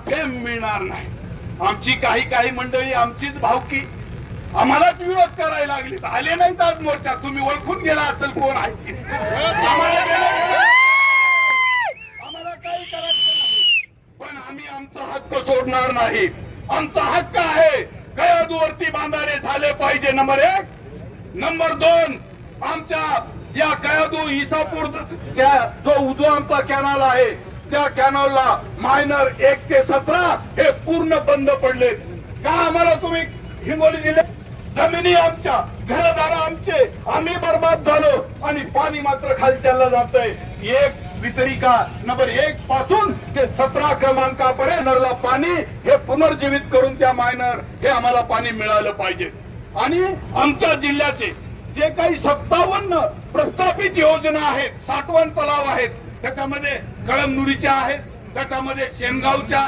थेंब मिळणार नाही। आमची काही मंडळी आमचीच भावकी आम्हालाच विरोध करायला लागली। आले नाहीत आज मोर्चा, तुम्ही ओळखून गेला असेल कोण आहे ते। आम्हाला काही करायचं नाही, पण आम्ही आमचा हक्क सोडणार नाही। आमचा हक्क आहे कयादूवरती बांधारे झाले पाहिजे, नंबर 1। नंबर 2, आमच्या या कयादू इसापूरच्या जो उजवा आमचा कॅनल आहे त्या कॅनलला मायनर 1 ते 17 हे पूर्ण बंद पडले। का आम्हाला तुम्ही हिंगोली जिल्ह्यात जमिनी आमच्या, घरदार आमचे, आम्ही बर्बाद झालो आणि पाणी मात्र खाली चाललं जातंय। एक वितरिका नंबर 1 पासून ते 17 क्रमांकापर्यंत पाणी हे पुनर्जीवित करून त्या मायनर हे आम्हाला पाणी मिळालं पाहिजे। आणि आमच्या जिल्ह्याचे जे काही 57 प्रस्थापित योजना आहेत, साठवण तलाव आहेत, त्याच्यामध्ये कळमनुरीच्या आहेत, त्याच्यामध्ये शेनगावच्या